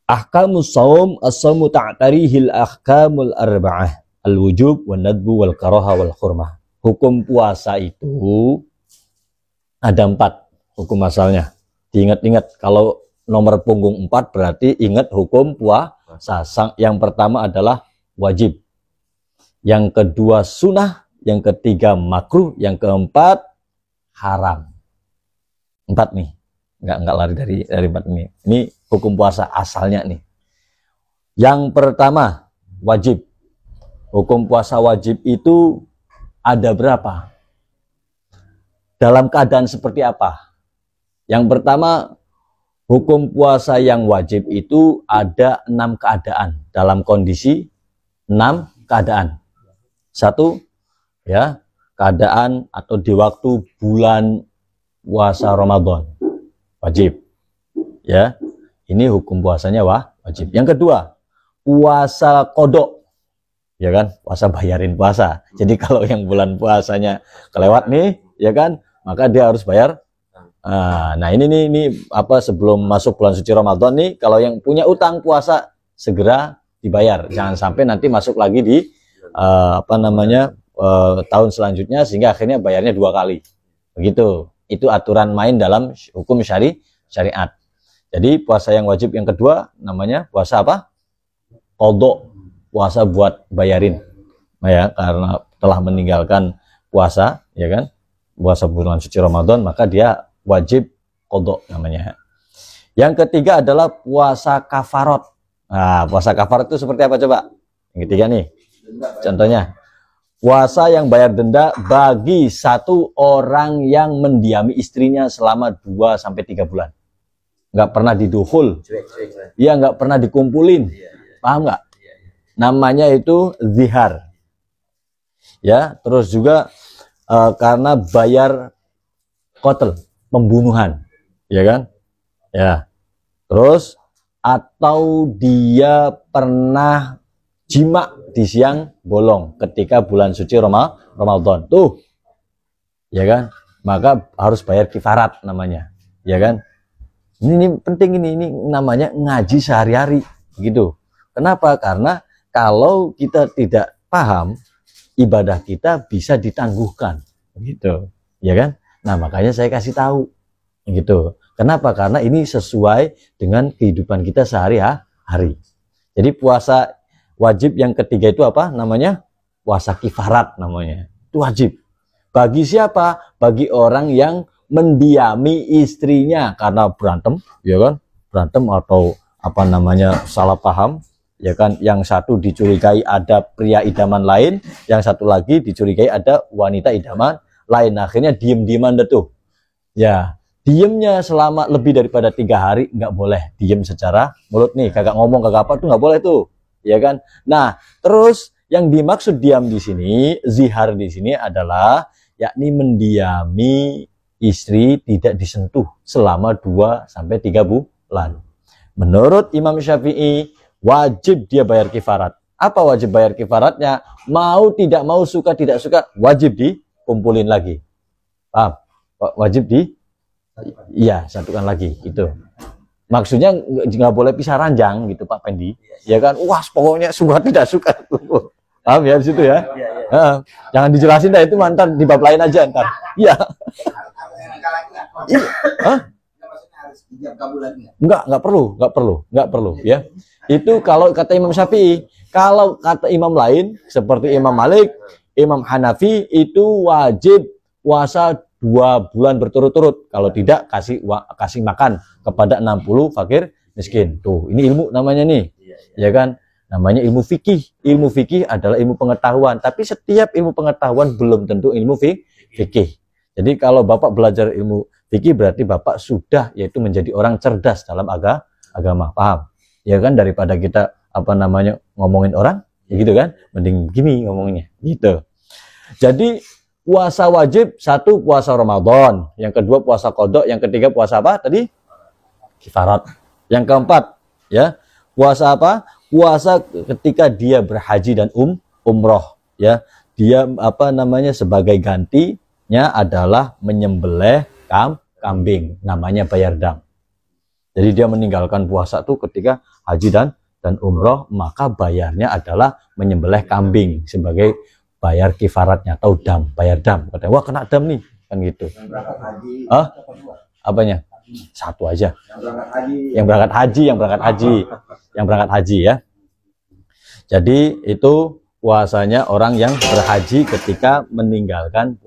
Ahkamus shaum as-shaumu ta'tarihil ahkamul arba'ah al-wujub wan nadbu wal karaha wal hurmah. Hukum puasa itu ada 4 hukum asalnya. Diingat-ingat, kalau nomor punggung 4 berarti ingat hukum puasa. Yang pertama adalah wajib, yang kedua sunnah, yang ketiga makruh, yang keempat haram. 4 nih, nggak lari dari 4 ini. Ini hukum puasa asalnya nih. Yang pertama wajib. Hukum puasa wajib itu ada berapa? Dalam keadaan seperti apa? Yang pertama, hukum puasa yang wajib itu ada 6 keadaan. Dalam kondisi 6 keadaan. 1, ya, keadaan atau di waktu bulan puasa Ramadan, wajib. Ya, ini hukum puasanya wajib. Yang kedua, puasa kodok. Ya kan, puasa bayarin puasa. Jadi kalau yang bulan puasanya kelewat nih, ya kan, maka dia harus bayar. Nah ini apa, sebelum masuk bulan suci Ramadan nih, kalau yang punya utang puasa segera dibayar. Jangan sampai nanti masuk lagi di tahun selanjutnya sehingga akhirnya bayarnya 2 kali. Begitu. Itu aturan main dalam hukum syariat. Jadi puasa yang wajib yang kedua namanya puasa apa? Qadha. Puasa buat bayarin, ya, karena telah meninggalkan puasa, ya kan, puasa bulan suci Ramadan, maka dia wajib qadha namanya. Yang ketiga adalah puasa kafarat. Nah, puasa kafarat itu seperti apa coba? Yang ketiga nih, contohnya puasa yang bayar denda bagi 1 orang yang mendiami istrinya selama 2-3 bulan, nggak pernah didukhul, ya, nggak pernah dikumpulin, paham nggak? Namanya itu zihar, ya. Terus juga karena bayar qatl, pembunuhan, ya kan, ya. Terus atau dia pernah jima di siang bolong ketika bulan suci Ramadan tuh, ya kan, maka harus bayar kifarat namanya, ya kan. Ini penting, ini namanya ngaji sehari-hari gitu. Kenapa? Karena kalau kita tidak paham, ibadah kita bisa ditangguhkan, gitu, ya kan? Nah, makanya saya kasih tahu, gitu. Kenapa? Karena ini sesuai dengan kehidupan kita sehari-hari. Jadi puasa wajib yang ketiga itu apa namanya? Puasa kifarat namanya. Itu wajib. Bagi siapa? Bagi orang yang mendiami istrinya karena berantem, ya kan? Berantem atau apa namanya, salah paham. Ya kan, yang satu dicurigai ada pria idaman lain, yang satu lagi dicurigai ada wanita idaman lain. Akhirnya diem-dieman tuh. Ya, diemnya selama lebih daripada 3 hari, nggak boleh diem secara mulut nih, kagak ngomong kagak apa tuh nggak boleh tuh, ya kan. Nah, terus yang dimaksud diam di sini, zihar di sini adalah yakni mendiami istri tidak disentuh selama 2-3 bulan. Menurut Imam Syafi'i wajib dia bayar kifarat. Apa wajib bayar kifaratnya? Mau tidak mau, suka tidak suka, wajib dikumpulin lagi. Paham? Wajib iya, satukan lagi. Itu maksudnya nggak boleh pisah ranjang gitu Pak Pendi, ya kan. Wah, pokoknya suka tidak suka. Paham ya di situ ya? Jangan dijelasin dah, itu mantan di bab lain aja ntar. Iya. Nggak perlu ya. Itu kalau kata Imam Syafi'i. Kalau kata imam lain seperti Imam Malik, Imam Hanafi, itu wajib puasa 2 bulan berturut-turut. Kalau tidak kasih makan kepada 60 fakir miskin. Tuh, ini ilmu namanya nih, ya kan? Namanya ilmu fikih. Ilmu fikih adalah ilmu pengetahuan, tapi setiap ilmu pengetahuan belum tentu ilmu fikih. Jadi kalau Bapak belajar ilmu fikih berarti Bapak sudah yaitu menjadi orang cerdas dalam agama, paham? Ya kan, daripada kita apa namanya ngomongin orang, ya gitu kan, mending gini ngomongnya, gitu. Jadi puasa wajib 1 puasa Ramadan, yang kedua puasa qadha, yang ketiga puasa apa tadi? Kifarat. Yang keempat, ya, puasa apa? Puasa ketika dia berhaji dan umroh, ya. Dia apa namanya sebagai gantinya adalah menyembelih kambing, namanya bayar dam. Jadi dia meninggalkan puasa tuh ketika haji dan umroh, maka bayarnya adalah menyembelih kambing sebagai bayar kifaratnya atau dam, bayar dam. Katanya, wah kena dam nih, kan gitu. Yang berangkat haji. Apanya? Satu aja. Yang berangkat haji. Yang berangkat haji ya. Jadi itu puasanya orang yang berhaji ketika meninggalkan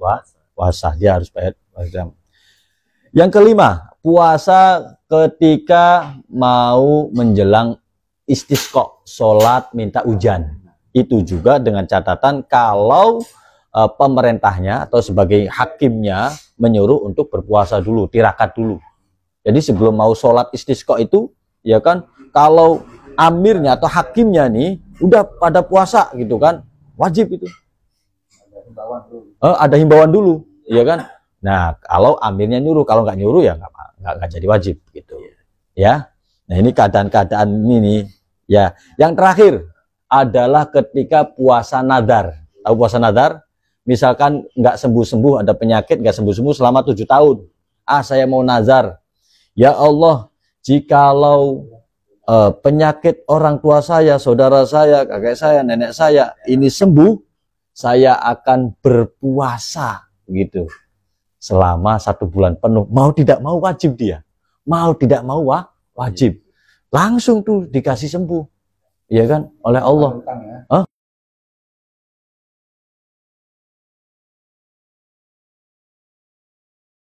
puasa, dia harus bayar dam. Yang kelima, puasa ketika mau menjelang istisqa, sholat minta hujan. Itu juga dengan catatan kalau pemerintahnya atau sebagai hakimnya menyuruh untuk berpuasa dulu, tirakat dulu. Jadi sebelum mau sholat istisqa itu, ya kan, kalau amirnya atau hakimnya nih udah pada puasa gitu kan, wajib itu. Ada himbauan dulu, ya kan. Nah, kalau amirnya nyuruh, kalau nggak nyuruh ya nggak jadi wajib gitu. Ya. Nah, ini keadaan-keadaan ini nih. Ya, yang terakhir adalah ketika puasa nadar. Tahu puasa nadar? Misalkan nggak sembuh-sembuh, ada penyakit nggak sembuh-sembuh selama 7 tahun. Saya mau nazar. Ya Allah, jikalau penyakit orang tua saya, saudara saya, kakek saya, nenek saya ini sembuh, saya akan berpuasa gitu selama 1 bulan penuh. Mau tidak mau wajib dia, mau tidak mau wajib. Langsung tuh dikasih sembuh, ya kan, oleh Allah.